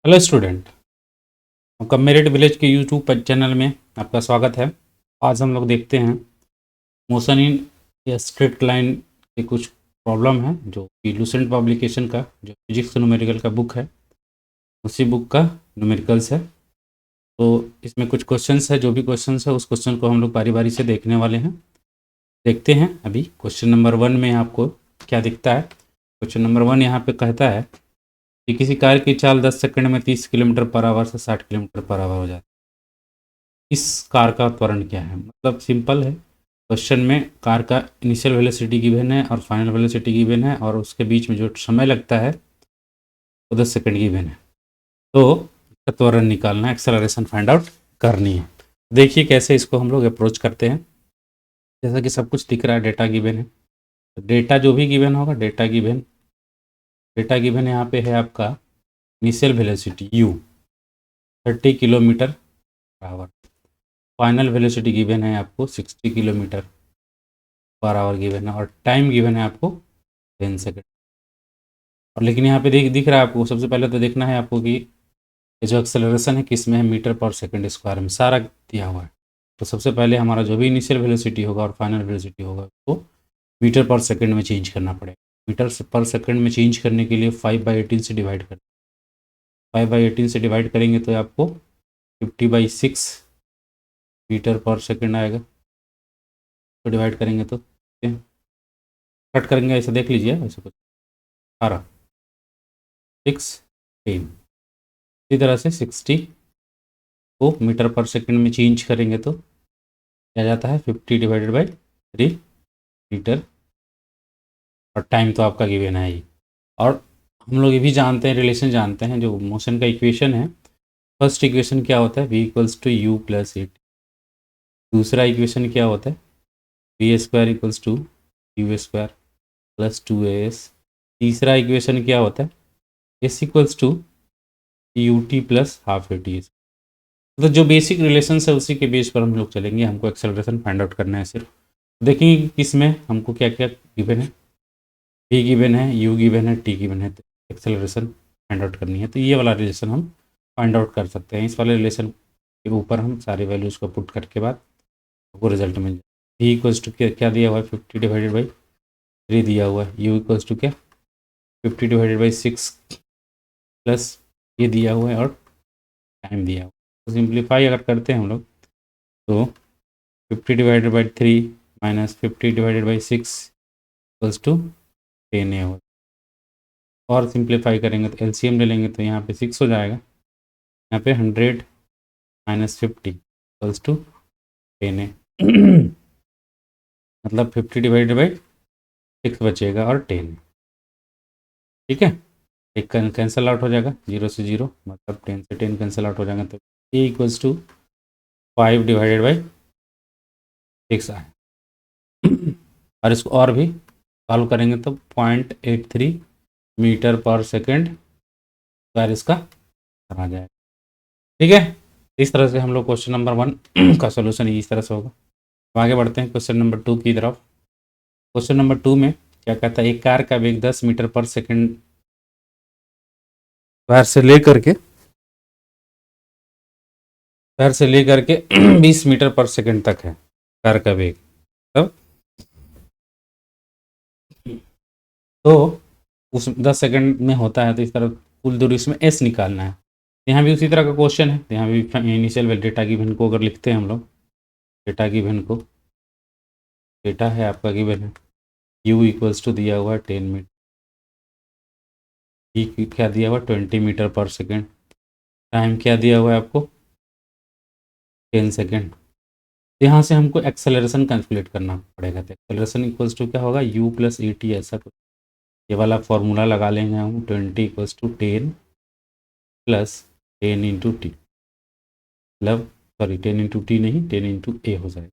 Hello student, आपका merit village के YouTube channel में आपका स्वागत है। आज हम लोग देखते हैं मोशन इन या स्ट्रेट लाइन के कुछ प्रॉब्लम है जो कि लूसेंट पब्लिकेशन का जो फिजिक्स न्यूमेरिकल का बुक है उसी बुक का न्यूमेरिकल्स है। तो इसमें कुछ क्वेश्चंस है, जो भी क्वेश्चंस है उस क्वेश्चन को हम लोग बारी बारी से देखने वाले हैं। देखते हैं अभी क्वेश्चन नंबर 1 में आपको क्या दिखता है। क्वेश्चन नंबर 1 यहाँ पे कहता है कि किसी कार की चाल 10 सेकंड में 30 किलोमीटर पर आवर से 60 किलोमीटर पर आवर हो जाती है। इस कार का त्वरण क्या है? मतलब सिंपल है। क्वेश्चन में कार का इनिशियल वेलोसिटी गिवन है और फाइनल वेलोसिटी गिवन है और उसके बीच में जो समय लगता है वो 10 सेकंड गिवन है। तो इसका त्वरण निकालना है, एक्सेलरेशन फाइंड आउट करनी है। देखिए कैसे इसको हम लोग अप्रोच करते हैं। जैसा कि सब कुछ दिख रहा है, डेटा गिवन है। तो डेटा जो भी गिवन होगा, डेटा गिवन यहाँ पे है आपका initial velocity u 30 kilometre per hour, final velocity given है आपको 60 किलोमीटर पर आवर गिवन है और टाइम गिवन है आपको 10 सेकेंड। और लेकिन यहाँ पे दिख रहा है आपको, सबसे पहले तो देखना है आपको कि ये जो एक्सेलरेशन है किस में है, मीटर पर सेकंड स्क्वायर में सारा दिया हुआ है। तो सबसे पहले हमारा जो भी इनिशियल वेलोसिटी होगा और फाइनल वेलोसिटी होगा उसको मीटर पर सेकंड में चेंज करना पड़ेगा। मीटर पर सेकंड में चेंज करने के लिए 5/18 से डिवाइड कर 5/18 से डिवाइड करेंगे तो आपको 50/6 मीटर पर सेकंड आएगा। तो डिवाइड करेंगे तो कट करेंगे, ऐसे देख लीजिए, ऐसे कुछ 18 6 10, इसी तरह से 60 को मीटर पर सेकंड में चेंज करेंगे तो क्या जाता है 50/3 मीटर। और टाइम तो आपका गिवन है ही। और हम लोग ये भी जानते हैं, रिलेशन जानते हैं, जो मोशन का इक्वेशन है। फर्स्ट इक्वेशन क्या होता है, v=u+8। दूसरा इक्वेशन क्या होता है, v² = u² + 2as। तीसरा इक्वेशन क्या होता है, s=ut+12at। तो जो बेसिक रिलेशन है उसी के बेस पर हम लोग चलेंगे। हमको एक्सेलरेशन फाइंड आउट करना है सिर्फ। देखेंगे कि किस में हमको क्या क्या गिवन है। v गिवन है, u गिवन है, t गिवन है। तो एक्सेलरेशन फाइंड आउट करनी है तो ये वाला रिलेशन हम फाइंड आउट कर सकते हैं। इस वाले रिलेशन के ऊपर हम सारे वैल्यूज़ को पुट करके बाद आपको रिजल्ट मिल जाए। v क्या दिया हुआ है, 50/3 दिया हुआ है। u क्या 50/6 प्लस ये दिया हुआ है और टाइम दिया हुआ है। तो सिंप्लीफाई अगर करते हैं हम लोग तो 50/3 - 50/6 = 10a हो। और सिंप्लीफाई करेंगे तो एलसीएम ले लेंगे तो यहाँ पे 6 हो जाएगा। यहाँ पे 100 - 50 = 10a। मतलब 50/6 बचेगा और 10। ठीक है, एक कैंसिल आउट हो जाएगा, 0 से 0, मतलब 10 से 10 कैंसिल आउट हो जाएगा। तो a = 5/6 आए। और इसको और भी सॉल्व करेंगे तो 0.83 मीटर पर सेकंड स्क्वायर इसका आ जाएगा। ठीक है, इस तरह से हम लोग क्वेश्चन नंबर 1 का सोल्यूशन इस तरह से होगा। तो आगे बढ़ते हैं क्वेश्चन नंबर 2 की तरफ। क्वेश्चन नंबर 2 में क्या कहता है, एक कार का वेग 10 मीटर पर सेकंड शहर से लेकर के 20 मीटर पर सेकंड तक है कार का वेग। तब तो उस 10 सेकंड में होता है, तो इस तरह कुल दूरी इसमें एस निकालना है। यहाँ भी उसी तरह का क्वेश्चन है। यहाँ भी इनिशियल डेटा गिवन को अगर लिखते हैं हम लोग, डेटा गिवन को, डेटा है आपका गिवन है, u = दिया हुआ है 10 मीटर, ई क्या दिया हुआ 20 मीटर पर सेकंड, टाइम क्या दिया हुआ है आपको 10 सेकंड। यहाँ से हमको एक्सेलरेशन कैलकुलेट करना पड़ेगा। तो एक्सेलरेशन = क्या होगा, u+at, ऐसा कुछ ये वाला फॉर्मूला लगा लेंगे हम। 20 = 10 + 10 × t, मतलब सॉरी 10 × t नहीं, 10 × a हो जाएगा।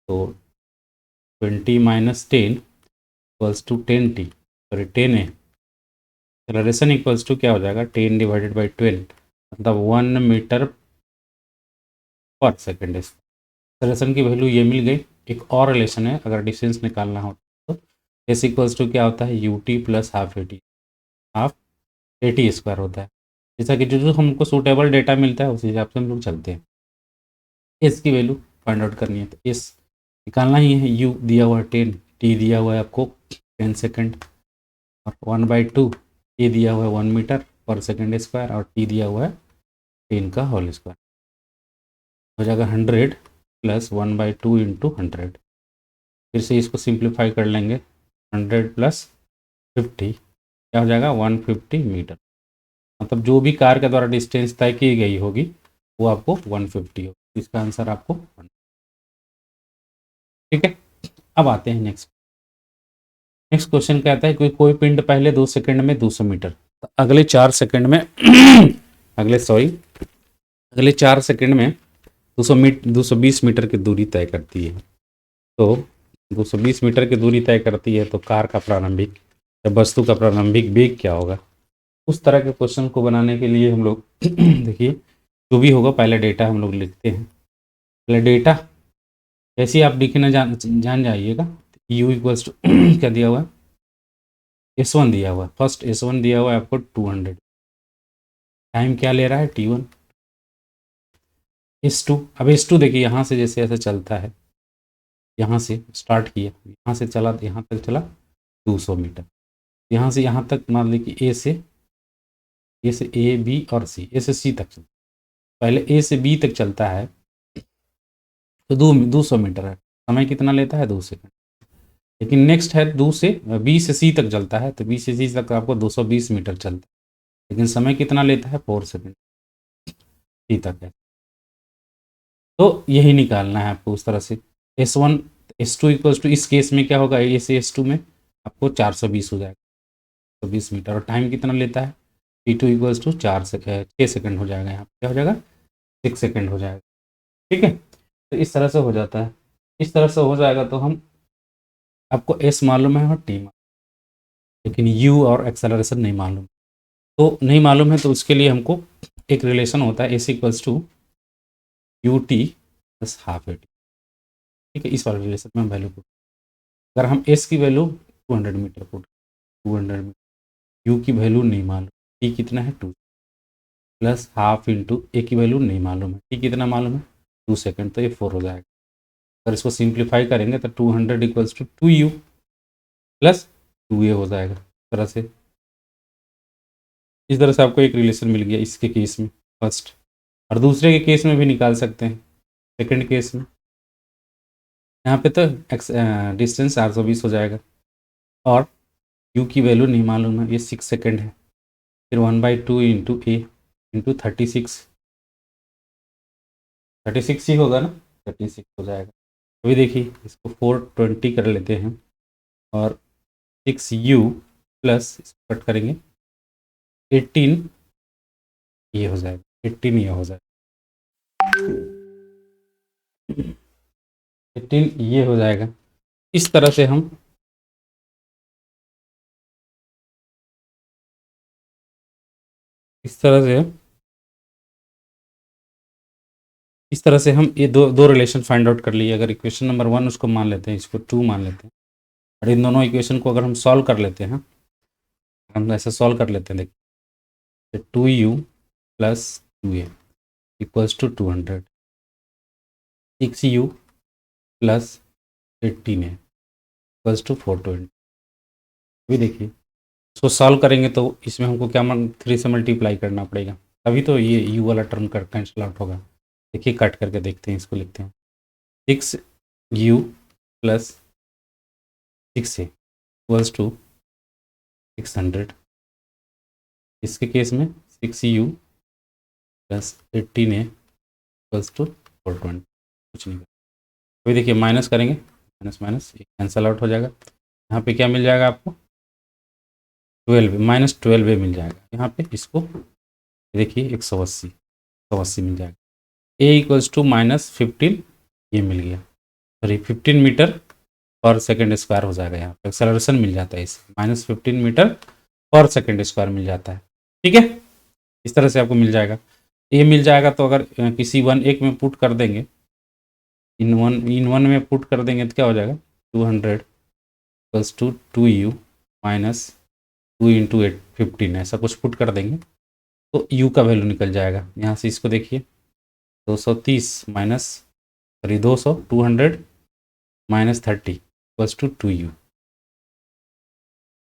तो 20 - 10 = 10t, सॉरी 10a। एक्सेलरेशन क्या हो जाएगा, 10/12, मतलब 1 मीटर पर सेकेंड। एक्सेलरेशन की वैल्यू ये मिल गई। एक और रिलेशन है, अगर डिस्टेंस निकालना हो तो s = क्या होता है, ut + ½ at, ½ at² होता है। जैसा कि जो जो हमको सूटेबल डेटा मिलता है उस हिसाब से हम लोग चलते हैं। एस की वैल्यू फाइंड आउट करनी है तो एस निकालना ही है। यू दिया हुआ है 10, टी दिया हुआ है आपको 10 सेकेंड, और 1/2 ए दिया हुआ है 1 मीटर पर सेकेंड स्क्वायर, और टी दिया हुआ है 10 का होल स्क्वायर। हो जाएगा 100 प्लस 1/2 इंटू 100। फिर से इसको सिंप्लीफाई कर लेंगे, 100 प्लस 50 क्या हो जाएगा 150 मीटर। मतलब जो भी कार के द्वारा डिस्टेंस तय की गई होगी वो आपको 150 होगी। इसका आंसर आपको 1। ठीक है, अब आते हैं नेक्स्ट। नेक्स्ट क्वेश्चन कहता है कि कोई पिंड पहले 2 सेकंड में 200 मीटर, तो अगले 4 सेकंड में अगले 4 सेकंड में 220 मीटर की दूरी तय करती है। तो 220 मीटर की दूरी तय करती है तो कार का प्रारंभिक या वस्तु का प्रारंभिक वेग क्या होगा। उस तरह के क्वेश्चन को बनाने के लिए हम लोग देखिए जो भी होगा पहले डेटा हम लोग लिखते हैं। पहले डेटा जैसे ही आप लिखना जान जाइएगा। यू इक्वल्स टू क्या दिया हुआ है, S1 दिया हुआ है। फर्स्ट S1 दिया हुआ है आपको 200। टाइम क्या ले रहा है T1। S2, अब S2 देखिए यहाँ से जैसे ऐसे चलता है, यहाँ से स्टार्ट किया, यहाँ से चला, यहाँ तक चला 200 मीटर। यहाँ से यहाँ तक मान ली कि ए से ए बी और सी, ए से सी तक चलता है। पहले ए से बी तक चलता है तो 200 मीटर है, समय कितना लेता है 2 सेकंड। लेकिन नेक्स्ट है बी से सी तक चलता है तो बी से सी तक आपको 220 मीटर चलता है, लेकिन समय कितना लेता है 4 सेकंड सी तक है। तो यही निकालना है आपको उस तरह से। S1 S2 इक्वल्स टू, इस केस में क्या होगा, ए से S2 में आपको 420 हो जाएगा, 120 मीटर, और टाइम कितना लेता है T2 इक्वल्स टू 6 सेकंड हो जाएगा। यहाँ क्या हो जाएगा 6 सेकंड हो जाएगा। ठीक है, तो इस तरह से हो जाता है। इस तरह से हो जाएगा तो हम आपको S मालूम है और T मालूम, लेकिन U और एक्सेलरेशन नहीं मालूम। तो नहीं मालूम है तो उसके लिए हमको एक रिलेशन होता है S equals to UT plus half AT। ठीक है, इस वाले रिलेशन में हम वैल्यू पुट, अगर हम S की value 200 metre put, 200 metre, U की वैल्यू नहीं मालूम, T कितना है 2 प्लस हाफ इंटू ए की वैल्यू नहीं मालूम है, T कितना मालूम है 2 सेकंड, तो ये 4 हो जाएगा। अगर इसको सिंप्लीफाई करेंगे तो 200 equals to 2U plus 2A हो जाएगा। इस तरह से आपको एक रिलेशन मिल गया इसके केस में फर्स्ट, और दूसरे के केस में भी निकाल सकते हैं। सेकंड केस में यहाँ पे तो डिस्टेंस 420 हो जाएगा, और U की वैल्यू नहीं मालूम है, ये 6 सेकंड है। फिर 1/2 इंटू ए इंटू 36 ही होगा ना, 36 हो जाएगा। अभी देखिए इसको 420 कर लेते हैं, और 6U प्लस इसको कट करेंगे 18 ये हो जाएगा, 18 ये हो जाएगा, 18 ये हो जाएगा। इस तरह से हम ये दो रिलेशन फाइंड आउट कर लिए। अगर इक्वेशन नंबर 1 उसको मान लेते हैं, इसको 2 मान लेते हैं, और इन दोनों इक्वेशन को अगर हम सॉल्व कर लेते हैं, हम ऐसे सॉल्व कर लेते हैं, देखिए 2U plus 2A equals to 200, 6U plus 18A equals to 420। अभी देखिए इसको सॉल्व करेंगे तो इसमें हमको क्या 3 से मल्टीप्लाई करना पड़ेगा, तभी तो ये U वाला टर्म कैंसिल आउट होगा। देखिए कट करके देखते हैं, इसको लिखते हैं 6U plus 6A equals to 600। इसके केस में 6U plus 18A equals to 420, कुछ नहीं। अभी देखिए माइनस करेंगे, माइनस माइनस कैंसल आउट हो जाएगा। यहाँ पे क्या मिल जाएगा आपको 12 माइनस 12A मिल जाएगा। यहाँ पे इसको देखिए 180 मिल जाएगा। ए इक्वल्स टू -15 ये मिल गया, सॉरी 15 मीटर पर सेकेंड स्क्वायर हो जाएगा। यहाँ पे एक्सेलरेशन मिल जाता है, इसे -15 मीटर पर सेकेंड स्क्वायर मिल जाता है। ठीक है, इस तरह से आपको मिल जाएगा। ये मिल जाएगा तो अगर किसी एक में पुट कर देंगे, इन वन में पुट कर देंगे तो क्या हो जाएगा 200 प्लस 2U माइनस 2 इंटू 8 15 ऐसा कुछ पुट कर देंगे तो u का वैल्यू निकल जाएगा। यहाँ से इसको देखिए 230 minus sorry 200 minus 30 equals to 2u।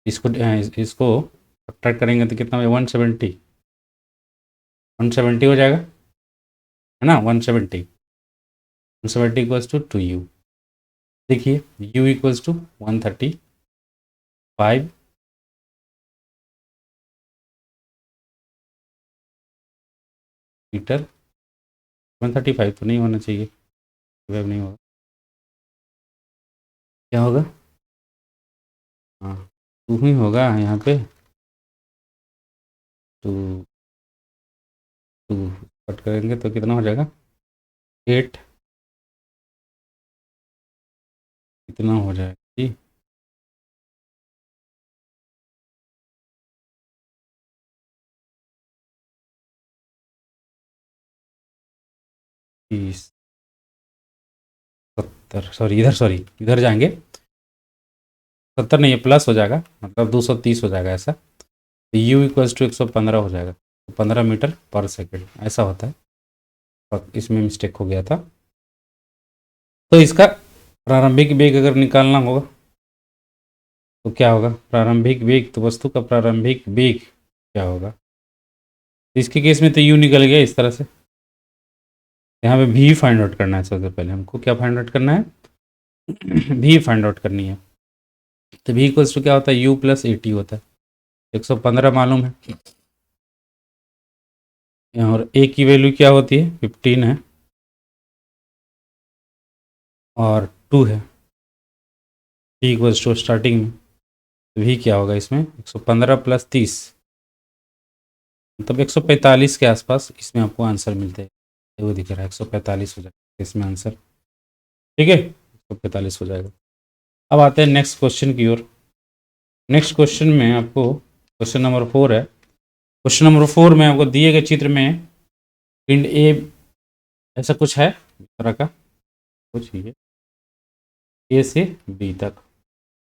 इसको सब्ट्रैक्ट करेंगे तो कितना हो 170 हो जाएगा, है ना। 170 इक्वल्स टू 2u। देखिए u इक्वल्स टू 135 मीटर। 135 तो नहीं होना चाहिए, वेव नहीं होगा, क्या होगा, हाँ 2 ही होगा यहाँ पे। 2 2 कट करेंगे तो कितना हो जाएगा 8, कितना हो जाएगा जी 30 70 सॉरी इधर जाएंगे 70 नहीं है, प्लस हो जाएगा, मतलब 230 हो जाएगा ऐसा। तो u इक्वल्स टू 115 हो जाएगा, तो 15 मीटर पर सेकेंड ऐसा होता है। और इसमें मिस्टेक हो गया था। तो इसका प्रारंभिक वेग अगर निकालना होगा तो क्या होगा, प्रारंभिक वेग, तो वस्तु का प्रारंभिक वेग क्या होगा। तो इसके केस में तो u निकल गया इस तरह से। यहाँ पे v फाइंड आउट करना है, सबसे पहले हमको क्या फाइंड आउट करना है, v फाइंड आउट करनी है। तो v इक्वल्स टू क्या होता है, u प्लस 80 होता है। 115 मालूम है, और a की वैल्यू क्या होती है 15 है और 2 है। t इक्वल्स टू स्टार्टिंग में तो v क्या होगा इसमें 115 प्लस 30 मतलब 145 के आसपास इसमें आपको आंसर मिलते हैं। वो दिख रहा है 145 हो जाएगा इसमें आंसर, ठीक है 145 हो जाएगा। अब आते हैं नेक्स्ट क्वेश्चन की ओर। नेक्स्ट क्वेश्चन में आपको क्वेश्चन नंबर 4 है। क्वेश्चन नंबर 4 में आपको दिए गए चित्र में पिंड ए ऐसा कुछ है इस तरह का कुछ ये ए से बी तक,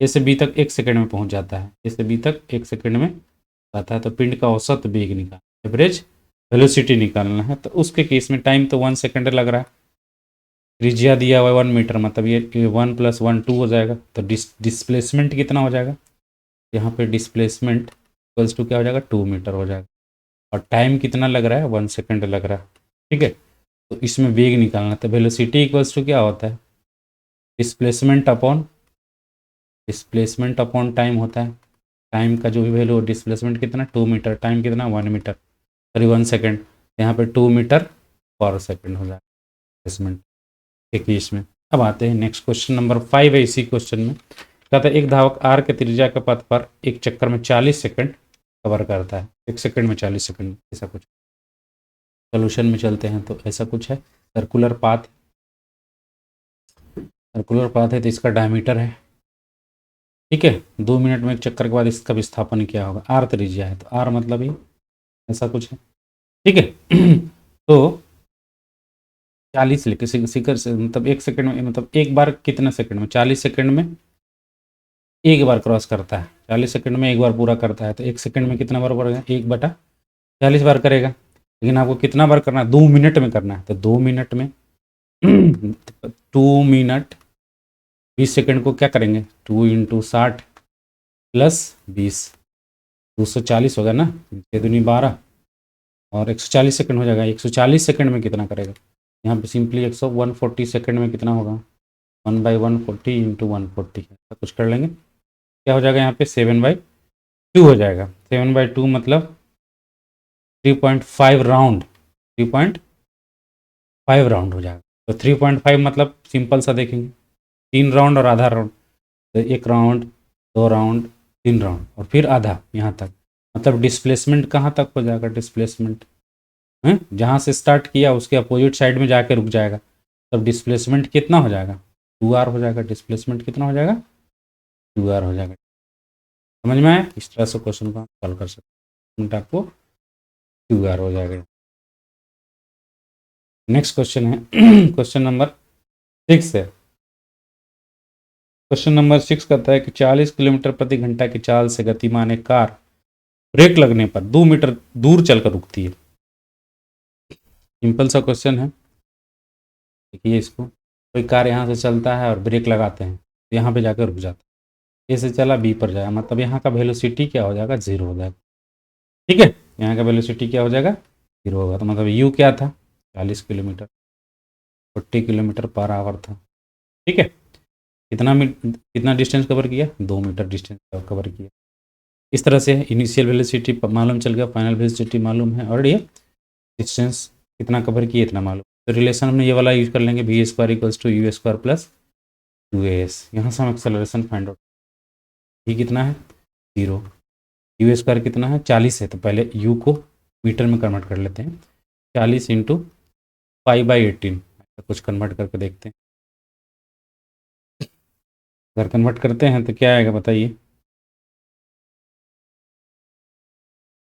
ए से बी तक 1 सेकंड में पहुंच जाता है, ए से बी तक 1 सेकंड में आता है। तो पिंड का औसत वेग निकाल, एवरेज वेलोसिटी निकालना है। तो उसके केस में टाइम तो 1 सेकंड लग रहा है, त्रिज्या दिया हुआ है 1 मीटर, मतलब ये 1 + 1 2 हो जाएगा। तो डिस्प्लेसमेंट कितना हो जाएगा, यहाँ पे डिस्प्लेसमेंट इक्वल्स टू क्या हो जाएगा 2 मीटर हो जाएगा, और टाइम कितना लग रहा है 1 सेकंड लग रहा है, ठीक है। तो इसमें वेग निकालना, तो वेलोसिटी इक्वल्स टू क्या होता है डिस्प्लेसमेंट अपॉन टाइम होता है। टाइम का जो भी वैल्यू, डिस्प्लेसमेंट कितना 2 मीटर, टाइम कितना 1 मीटर, सॉरी 1 सेकंड, यहाँ पे 2 मीटर पर सेकंड हो जाएगा डिस्प्लेसमेंट के केस में। अब आते हैं नेक्स्ट क्वेश्चन नंबर 5 है। इसी क्वेश्चन में कहता है एक धावक आर के त्रिज्या के पथ पर एक चक्कर में 40 सेकंड कवर करता है, 1 सेकंड में 40 सेकंड, ऐसा कुछ। सोल्यूशन में चलते हैं तो ऐसा कुछ है, सर्कुलर पाथ है तो इसका डायमीटर है, ठीक है। 2 मिनट में एक चक्कर के बाद इसका विस्थापन क्या होगा, आर त्रिज्या है तो आर मतलब ही ऐसा कुछ है, ठीक है। तो 40 लेके शिखर से, मतलब 1 सेकंड में, मतलब एक बार कितने सेकंड में 40 सेकंड में एक बार क्रॉस करता है, 40 सेकंड में एक बार पूरा करता है। तो 1 सेकंड में कितना बार बढ़ेगा 1/40 बार करेगा। लेकिन आपको कितना बार करना है 2 मिनट में करना है, तो 2 मिनट में 2 मिनट 20 सेकंड को क्या करेंगे 2 × 60 + 20 240 होगा ना, 6 दूनी 12 और 140 सेकंड हो जाएगा। 140 सेकंड में कितना करेगा, यहाँ पे सिंपली 140 सेकंड में कितना होगा 1/140 × 140 ऐसा कुछ कर लेंगे। क्या हो जाएगा यहाँ पे 7/2 हो जाएगा। 7/2 मतलब 3.5 राउंड, 3.5 राउंड हो जाएगा। तो 3.5 मतलब सिंपल सा देखेंगे 3 राउंड और आधा राउंड, तो 1 राउंड 2 राउंड 3 राउंड और फिर आधा यहाँ तक, मतलब डिस्प्लेसमेंट कहाँ तक हो जाएगा, डिस्प्लेसमेंट जहाँ से स्टार्ट किया उसके अपोजिट साइड में जाके रुक जाएगा। तब डिस्प्लेसमेंट कितना हो जाएगा 2r हो जाएगा। डिस्प्लेसमेंट कितना हो जाएगा 2r हो जाएगा। समझ में आया, इस तरह से क्वेश्चन को हम सॉल्व कर सकते हैं, आपको 2r हो जाएगा। नेक्स्ट क्वेश्चन है क्वेश्चन नंबर 6 है। क्वेश्चन नंबर 6 कहता है कि 40 किलोमीटर प्रति घंटा की चाल से गतिमान एक कार ब्रेक लगने पर 2 मीटर दूर चलकर रुकती है। सिंपल सा क्वेश्चन है। देखिए इसको, कोई कार यहाँ से चलता है और ब्रेक लगाते हैं तो यहाँ पे जाकर रुक जाता है। ए से चला बी पर जाएगा, मतलब यहाँ का वेलोसिटी क्या हो जाएगा, 0 हो जाएगा। ठीक है, यहाँ का वेलोसिटी क्या हो जाएगा, 0 होगा। तो मतलब यू क्या था, 40 किलोमीटर, 40 किलोमीटर पर आवर था। ठीक है, कितना डिस्टेंस कवर किया, 2 मीटर डिस्टेंस कवर किया। इस तरह से इनिशियल वेलोसिटी मालूम चल गया, फाइनल वेलोसिटी मालूम है, और ये डिस्टेंस कितना कवर किया इतना मालूम। तो रिलेशन हमने ये वाला यूज कर लेंगे, V square equals to U square plus 2as। यहाँ से हम एक्सेलरेशन फाइंड आउट, ये कितना है 0, यू स्क्वायर कितना है 40 है, तो पहले u को मीटर में कन्वर्ट कर लेते हैं। 40 इंटू 5/18 कुछ कन्वर्ट करके देखते हैं। अगर कन्वर्ट करते हैं तो क्या आएगा बताइए,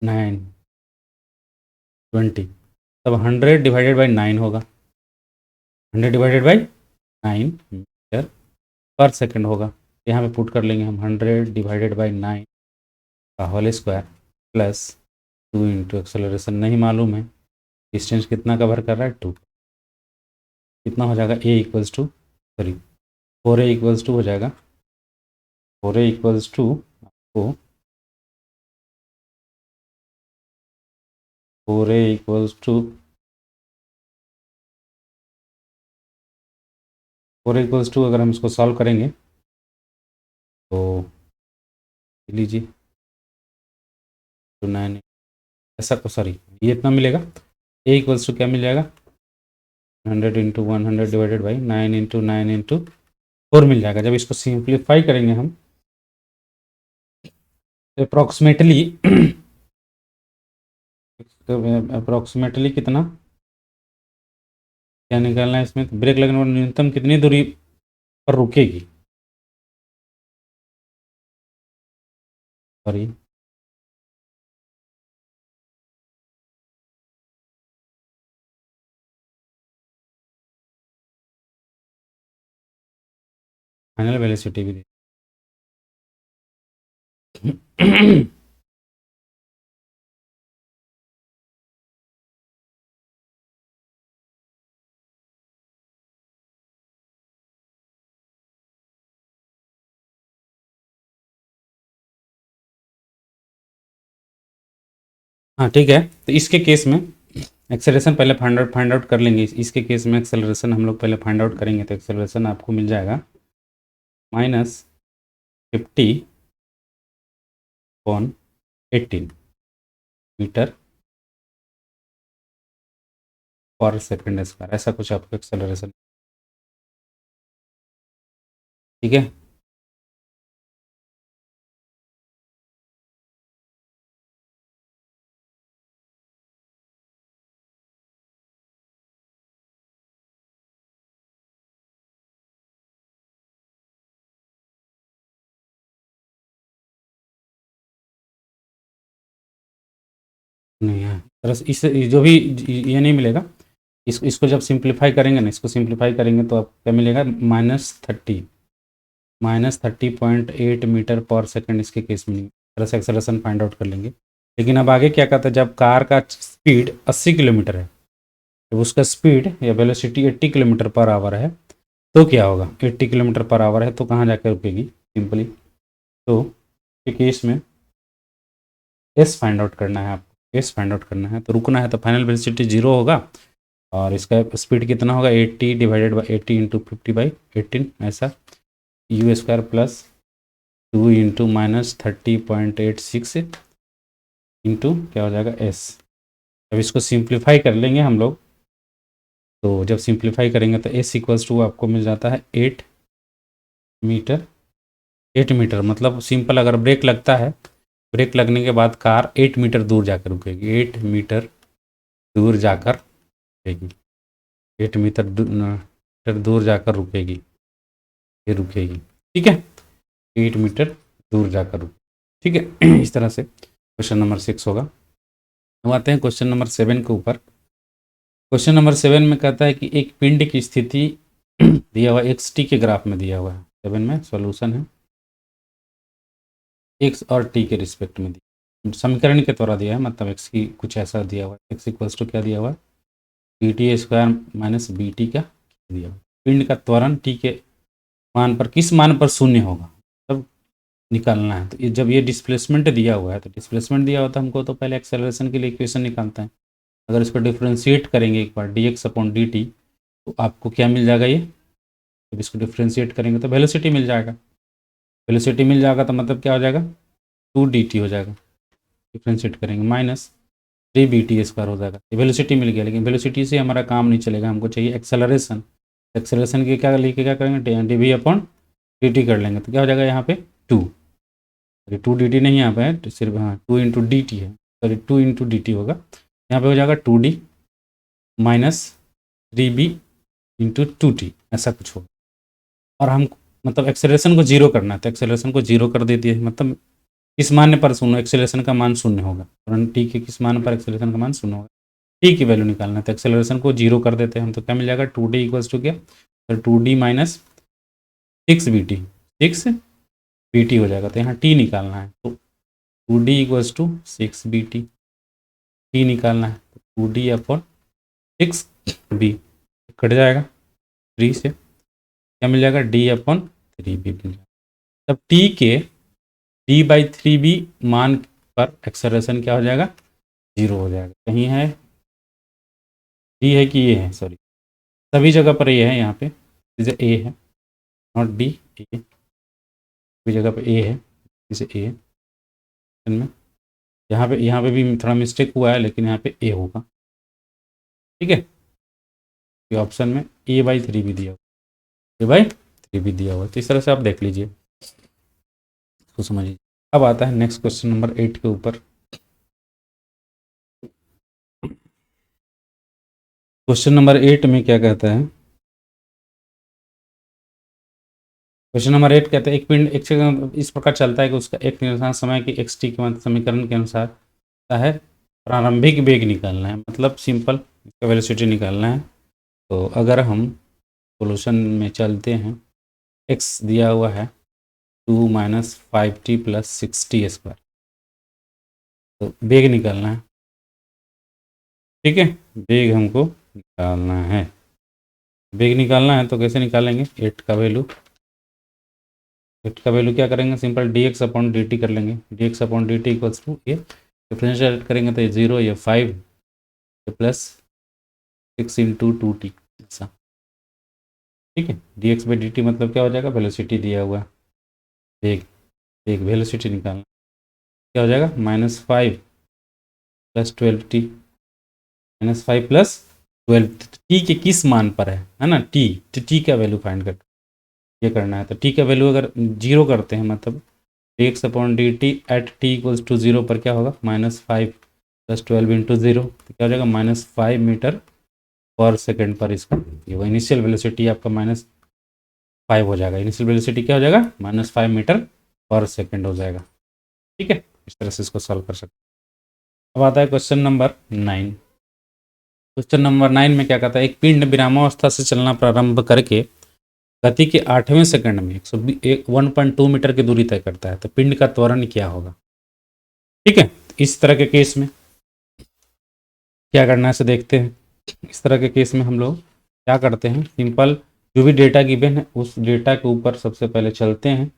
9 20, तब 100 डिवाइडेड बाई 9 होगा, 100 डिवाइडेड बाई 9 मीटर पर सेकंड होगा। यहाँ पे पुट कर लेंगे हम 100 डिवाइडेड बाई 9 का whole square plus 2 into acceleration नहीं मालूम है, डिस्टेंस कितना कवर कर रहा है 2, कितना हो जाएगा A equals to, sorry 4a equals to हो जाएगा, 4a इक्वल्स टू आपको 4a equals to 4a equals to अगर हम इसको सॉल्व करेंगे तो लीजिए तो 9 ऐसा को, सॉरी ये इतना मिलेगा, ए इक्वल्स टू क्या मिल जाएगा 100 into 100 divided by 9 into 9 into 4 मिल जाएगा। जब इसको सिंप्लीफाई करेंगे हम अप्रोक्सीमेटली कितना क्या निकालना है इसमें, तो ब्रेक लगने पर न्यूनतम कितनी दूरी पर रुकेगी, सॉरी फाइनल वेलोसिटी भी हाँ ठीक है, तो इसके केस में एक्सेलरेशन पहले फाइंड आउट कर लेंगे। इसके केस में एक्सेलरेशन हम लोग पहले फाइंड आउट करेंगे, तो एक्सेलरेशन आपको मिल जाएगा -50/18 मीटर पर सेकंड स्क्वायर, ऐसा कुछ आपको एक्सेलरेशन। ठीक है, नहीं है तरह इस जो भी ये नहीं मिलेगा, इसको जब सिंप्लीफाई करेंगे ना, इसको सिंप्लीफाई करेंगे तो आप क्या मिलेगा -30.8 मीटर पर सेकंड इसके केस में नहीं, तरह से एक्सेलरेशन फाइंड आउट कर लेंगे। लेकिन अब आगे क्या कहता है, जब कार का स्पीड 80 किलोमीटर है, जब उसका स्पीड या वेलोसिटी 80 किलोमीटर पर आवर है, तो क्या होगा, 80 किलोमीटर पर आवर है तो कहाँ जाकर रुकेगी, सिंपली तो के केस में एस फाइंड आउट करना है आपको, एस फाइंड आउट करना है, तो रुकना है तो फाइनल वेलोसिटी 0 होगा, और इसका स्पीड कितना होगा 80 डिवाइडेड बाई 80 इंटू 50/18 ऐसा, you square plus 2 into -30.86 into क्या हो जाएगा एस। अब इसको सिंप्लीफाई कर लेंगे हम लोग, तो जब सिंप्लीफाई करेंगे तो एस इक्वल्स टू आपको मिल जाता है 8 मीटर। 8 मीटर मतलब सिंपल, अगर ब्रेक लगता है, ब्रेक लगने के बाद कार 8 मीटर दूर जाकर रुकेगी, 8 मीटर दूर जाकर रुकेगी, 8 मीटर दूर जाकर रुकेगी, ये रुकेगी। ठीक है, 8 मीटर दूर जाकर रुकेगी। ठीक है, इस तरह से क्वेश्चन नंबर 6 होगा। हम आते हैं क्वेश्चन नंबर 7 के ऊपर। क्वेश्चन नंबर 7 में कहता है कि एक पिंड की स्थिति दिया हुआ xt के ग्राफ में दिया हुआ है। 7 में सॉल्यूशन है, x और t के रिस्पेक्ट में दिया। समीकरण के द्वारा दिया है, मतलब एक्स की कुछ ऐसा दिया हुआ है, एक्स इक्वल्स टू क्या दिया हुआ है, B T square minus B T का दिया हुआ है। पिंड का त्वरण टी के मान पर किस मान पर शून्य होगा तब निकालना है। तो ये जब ये डिस्प्लेसमेंट दिया हुआ है, तो डिस्प्लेसमेंट दिया होता है हमको, तो पहले एक्सेलरेशन के लिए इक्वेशन निकालते हैं। अगर इसको डिफ्रेंशिएट करेंगे एक बार D X upon D T, तो आपको क्या मिल जाएगा, ये जब इसको डिफ्रेंशिएट करेंगे तो वेलोसिटी मिल जाएगा। वेलोसिटी मिल जाएगा तो मतलब क्या हो जाएगा, 2dt हो जाएगा। डिफ्रेंशिएट करेंगे माइनस 3bt² हो जाएगा। वेलोसिटी मिल गया, लेकिन वेलोसिटी से हमारा काम नहीं चलेगा, हमको चाहिए एक्सेलरेशन। एक्सेलरेशन के क्या लेके क्या करेंगे, डी अपॉन डी टी कर लेंगे, तो क्या हो जाएगा यहाँ पे 2, सॉरी 2dt नहीं यहाँ पे है, तो सिर्फ हाँ 2 इंटू डी टी है, सॉरी 2 इंटू डी टी होगा। यहाँ पे हो जाएगा 2d minus 3b into 2t, ऐसा कुछ होगा। और हम मतलब एक्सेलरेशन को जीरो करना है, तो एक्सेलरेशन को जीरो कर देती है, मतलब किस मान पर शून्य, एक्सेलरेशन का मान शून्य होगा, तुरंत टी के किस मान पर एक्सेलरेशन का मान शून्य होगा, टी की वैल्यू निकालना है। तो एक्सेलरेशन को जीरो कर देते हैं हम, तो क्या मिल जाएगा 2d इक्वल्स टू क्या, तो 2d माइनस 6bt, 6bt हो जाएगा। तो यहाँ टी निकालना है, तो 2d equals to 6bt, T निकालना है, तो 2d अपॉन 6b कट जाएगा 3 से, क्या मिल जाएगा d अपॉन 3b मिल जाएगा। तब t के d/3b मान पर एक्सेलरेशन क्या हो जाएगा, जीरो हो जाएगा। कहीं है डी है कि ये है, सॉरी सभी जगह पर ये है, यहाँ पे जैसे ए है, नॉट डी, ए, सभी जगह पर ए है, जैसे ए में, यहाँ पे भी थोड़ा मिस्टेक हुआ है, लेकिन यहाँ पे ए होगा, ठीक है। ये ऑप्शन में a/3 भी दिया हुआ, a/3 भी दिया हुआ, तो इस तरह से आप देख लीजिए, तो समझिए। अब आता है नेक्स्ट क्वेश्चन नंबर 8 के ऊपर। क्वेश्चन नंबर 8 में क्या कहता है, क्वेश्चन नंबर 8 कहते हैं एक पिंड एक इस प्रकार चलता है कि उसका एक निर्धारित समय की एक्स टी के समीकरण के अनुसार है प्रारंभिक वेग निकालना है, मतलब सिंपल इसका वेलोसिटी निकालना है। तो अगर हम सोल्यूशन में चलते हैं, एक्स दिया हुआ है 2 माइनस 5t प्लस 6t², तो वेग निकालना है, ठीक है। वेग हमको निकालना है, वेग निकालना है तो कैसे निकालेंगे, 8 का वैल्यू क्या करेंगे, सिंपल dx अपॉन dt कर लेंगे, dx upon dt equals to ये डिफरेंशिएट करेंगे तो ये 0, ये 5, ये प्लस 6 इंटू 2t, ऐसा, ठीक है। dx/dt मतलब क्या हो जाएगा, वेलोसिटी दिया हुआ है, वेग वेलोसिटी निकालना, क्या हो जाएगा, -5 प्लस 12t, -5 प्लस 12, टी के किस मान पर है ना, टी का वैल्यू फाइंड कर ये करना है। तो टी का वैल्यू अगर जीरो करते हैं, मतलब dx upon dt at t equals to 0 पर क्या होगा, -5 प्लस 12 इंटू 0, तो क्या हो जाएगा, -5 मीटर पर सेकेंड पर इसका ये वो इनिशियल वेलोसिटी आपका -5 हो जाएगा। इनिशियल वेलोसिटी क्या हो जाएगा, -5 मीटर पर सेकेंड हो जाएगा, ठीक है। इस तरह से इसको सॉल्व कर सकते हैं। अब आता है क्वेश्चन नंबर 9। क्वेश्चन नंबर 9 में क्या कहता है, एक पिंड विरामावस्था से चलना प्रारंभ करके गति के 8वें सेकंड में 1.2 मीटर की दूरी तय करता है, तो पिंड का त्वरण क्या होगा, ठीक है। इस तरह के केस में क्या करना है से देखते हैं। इस तरह के केस में हम लोग क्या करते हैं, सिंपल जो भी डेटा गिवन है उस डेटा के ऊपर सबसे पहले चलते हैं,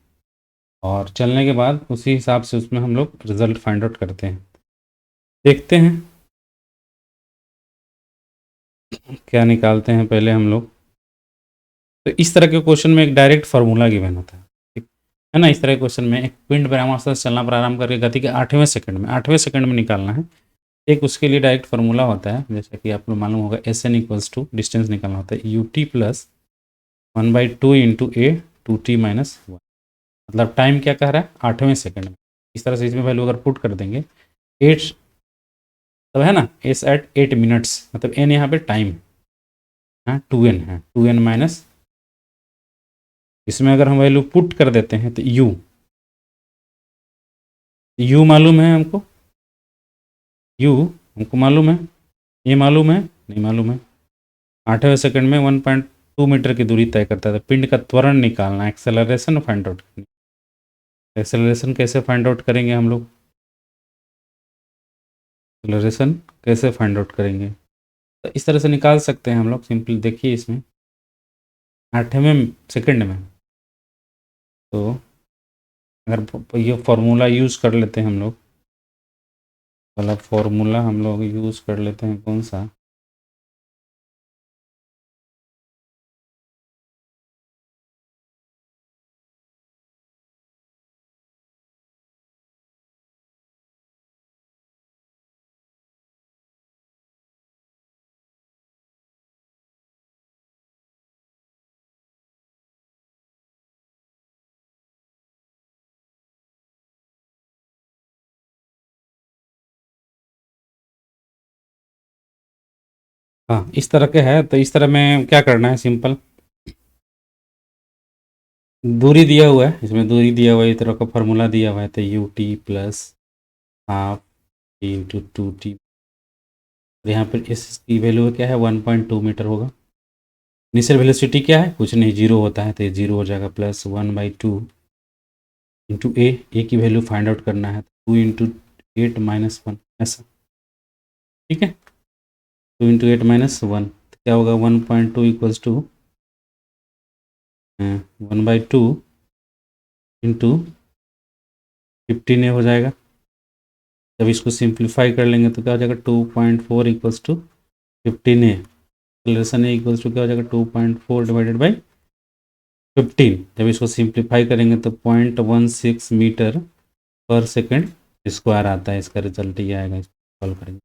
और चलने के बाद उसी हिसाब से उसमें हम लोग रिजल्ट फाइंड आउट करते हैं। देखते हैं क्या निकालते हैं पहले हम लोग। तो इस तरह के क्वेश्चन में एक डायरेक्ट फार्मूला गिवन होता है, ठीक है ना। इस तरह के क्वेश्चन में एक पिंड विरामावस्था से चलना प्रारंभ करके गति के 8वें सेकंड में निकालना है। एक उसके लिए डायरेक्ट फार्मूला होता है, जैसे कि आपको मालूम होगा SN इक्वल्स टू डिस्टेंस निकालना होता है UT plus 1/2 into A 2t minus 1, मतलब टाइम क्या कह रहा है, 8वें सेकंड में। इस तरह से इसमें वैल्यू अगर पुट कर देंगे 8, तब है ना एस एट 8 मिनट्स, मतलब n यहाँ पे टाइम है, 2n है, 2n माइनस, इसमें अगर हम वैल्यू पुट कर देते हैं तो u मालूम है हमको, हमको मालूम है, ये मालूम है, नहीं मालूम है। 8वें सेकंड में 1.2 मीटर की दूरी तय करता है, तो पिंड का त्वरण निकालना है, एक्सेलरेशन फाइंड आउट करनी। एक्सेलरेशन कैसे फाइंड आउट करेंगे हम लोग, एक्सेलरेशन कैसे फाइंड आउट करेंगे, तो इस तरह से निकाल सकते हैं हम लोग। सिंपल देखिए इसमें 8वें सेकंड में, तो अगर ये फार्मूला यूज़ कर लेते हैं हम लोग, वाला फार्मूला हम लोग यूज़ कर लेते हैं, कौन सा, हाँ इस तरह के है। तो इस तरह में क्या करना है, सिंपल दूरी दिया हुआ है, इसमें दूरी दिया हुआ है, इस तरह का फार्मूला दिया हुआ है, तो U T plus half T into 2t। यहाँ पर इस की वैल्यू क्या है, 1.2 मीटर होगा। इनिशियल वेलोसिटी क्या है, कुछ नहीं, जीरो होता है, तो ये जीरो हो जाएगा, प्लस 1/2 इंटू ए की वैल्यू फाइंड आउट करना है, 2 इंटू 8 माइनस 1, ऐसा, ठीक है। 2 इंटू 8 माइनस 1 तो क्या होगा, 1.2 इक्वल्स टू 1/2 इंटू 15a हो जाएगा। जब इसको सिंप्लीफाई कर लेंगे तो क्या हो जाएगा, 2.4 equals to 15a। Acceleration A equals to क्या हो जाएगा, 2.4 डिवाइडेड बाई 15। जब इसको सिंप्लीफाई करेंगे तो 0.16 मीटर पर सेकेंड स्क्वायर आता है। इसका रिजल्ट ये आएगा, इसको सॉल्व करेंगे,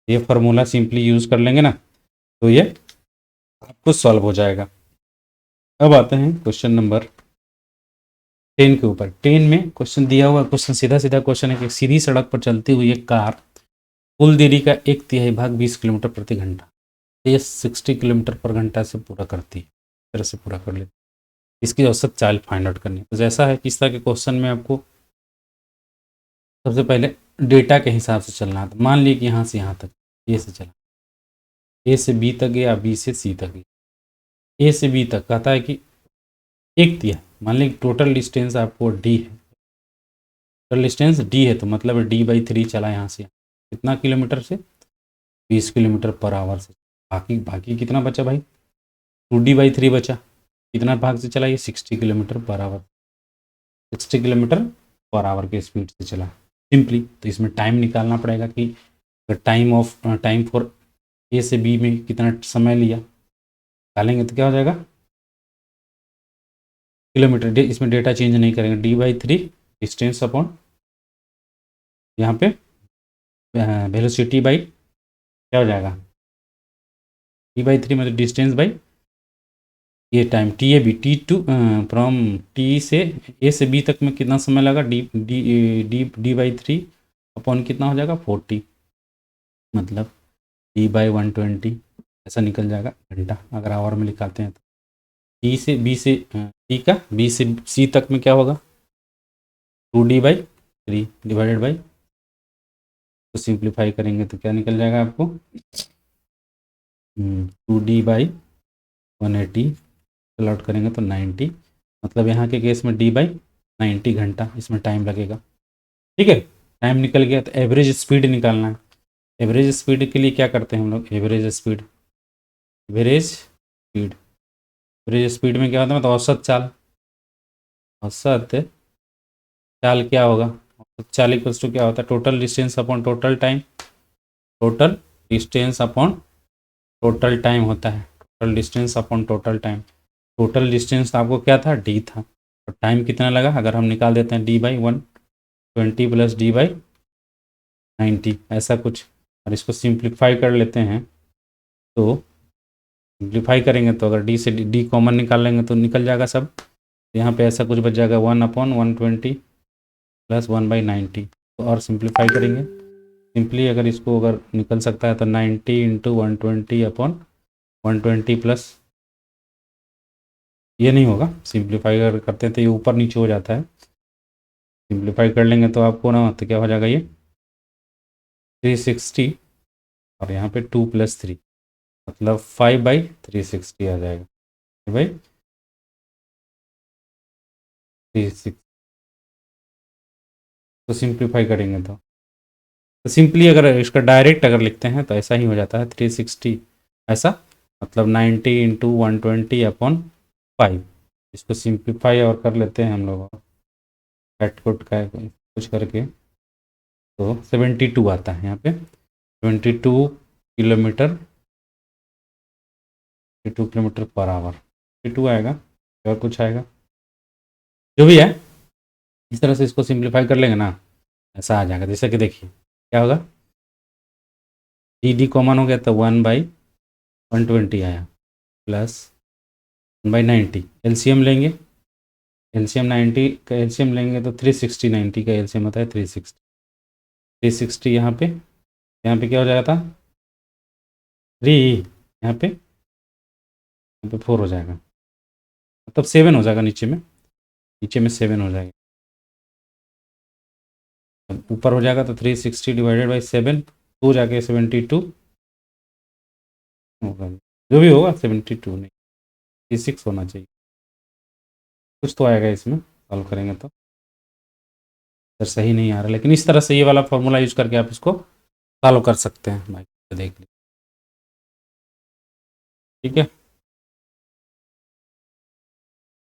ये फार्मूला सिंपली यूज़ कर लेंगे ना, तो ये आपको सॉल्व हो जाएगा। अब आते हैं क्वेश्चन नंबर 10 के ऊपर। 10 में क्वेश्चन दिया हुआ, क्वेश्चन सीधा सीधा क्वेश्चन है कि एक सीधी सड़क पर चलती हुई एक कार कुल देरी का 1/3 भाग 20 किलोमीटर प्रति घंटा, तेज 60 किलोमीटर पर घंटा से पूरा करती है। इस तरह से पूरा कर लेती है, इसकी औसत चाल फाइंड आउट करनी है। तो जैसा है कि इस तरह के क्वेश्चन में आपको सबसे पहले डेटा के हिसाब से चलना है। तो मान लीजिए कि यहाँ से यहाँ तक ए से चला, ए से बी तक या बी से सी तक, ए से बी तक कहता है कि एक दिया, मान लीजिए टोटल डिस्टेंस आपको डी है, टोटल डिस्टेंस डी है, तो मतलब d/3 चला यहाँ से कितना किलोमीटर से, 20 किलोमीटर पर आवर से। बाकी बाकी कितना बचा भाई, 2d/3 बचा, कितना भाग से चला ये, 60 kilometre per hour, 60 kilometre per hour के स्पीड से चला सिंपली। तो इसमें टाइम निकालना पड़ेगा कि टाइम फॉर ए से बी में कितना समय लिया, डालेंगे तो क्या हो जाएगा, किलोमीटर। इसमें डेटा चेंज नहीं करेंगे, d/3 डिस्टेंस अपॉन यहाँ पे वेलोसिटी बाई क्या हो जाएगा, d/3 मतलब डिस्टेंस बाई ये time, T A B, from T से ए से बी तक में कितना समय लगा, D D D d/3 upon कितना हो जाएगा 40, मतलब d/120 ऐसा निकल जाएगा घंटा, अगर आवर में लिखाते हैं तो। टी से बी से टी का बी से सी तक में क्या होगा, 2d/3 डिवाइडेड बाई, तो सिंप्लीफाई करेंगे तो क्या निकल जाएगा आपको, 2d/180, आउट करेंगे तो 90, मतलब यहाँ के केस में d/90 घंटा इसमें टाइम लगेगा। ठीक है, टाइम निकल गया। तो एवरेज स्पीड निकालना है। एवरेज स्पीड के लिए क्या करते हैं हम लोग, average speed, average speed, average speed में क्या होता है, मतलब औसत चाल, औसत चाल क्या होगा, औसत चाल इक्वल्स टू क्या होता है, total distance upon total time, total distance upon total time होता है, total distance upon total time. Total distance आपको क्या था, डी था, और टाइम कितना लगा, अगर हम निकाल देते हैं d/120 प्लस d/90 ऐसा कुछ, और इसको सिंप्लीफाई कर लेते हैं, तो सिंप्लीफाई करेंगे तो अगर डी से डी कॉमन निकाल लेंगे तो निकल जाएगा सब। तो यहाँ पे ऐसा कुछ बच जाएगा 1/120 प्लस 1/90। तो और सिंप्लीफाई करेंगे, सिंपली अगर इसको अगर निकल सकता है तो 90 इंटू 120 अपॉन 120 प्लस, ये नहीं होगा, सिंप्लीफाई अगर करते हैं तो ये ऊपर नीचे हो जाता है। सिंप्लीफाई कर लेंगे तो आपको ना, तो क्या हो जाएगा ये 360, और यहाँ पे 2 + 3 मतलब 5/360 आ जाएगा, 5/360। तो सिंप्लीफाई करेंगे तो तो सिंपली अगर इसका डायरेक्ट अगर लिखते हैं तो ऐसा ही हो जाता है 360 ऐसा, मतलब 90 इंटू 120 अपॉन 5। इसको सिंप्लीफाई और कर लेते हैं हम लोग, कैट कोट का कुछ करके, तो 72 आता है यहाँ पे, 72 किलोमीटर, 72 किलोमीटर पर आवर, 72 आएगा और कुछ आएगा जो भी है। इस तरह से इसको सिंप्लीफाई कर लेंगे ना, ऐसा आ जाएगा। जैसे कि देखिए क्या होगा, डी डी कॉमन हो गया तो 1/120 आया, प्लस 1/90, एलसीएम लेंगे, एलसीएम 90 का एलसीएम लेंगे तो 360, 90 का एलसीएम होता है 360, 360 यहाँ पे क्या हो जाएगा था 3, यहाँ पे 4 हो जाएगा, मतलब 7 हो जाएगा, नीचे में 7 हो जाएगा, ऊपर हो जाएगा तो 360 डिवाइडेड बाई 7, टू जाके 72 होगा, जो भी होगा 72 नहीं 36 होना चाहिए, कुछ तो आएगा इसमें सॉल्व करेंगे तो। सर सही नहीं आ रहा, लेकिन इस तरह से ये वाला फॉर्मूला यूज करके आप इसको सॉल्व कर सकते हैं भाई, देख लीजिए। ठीक है।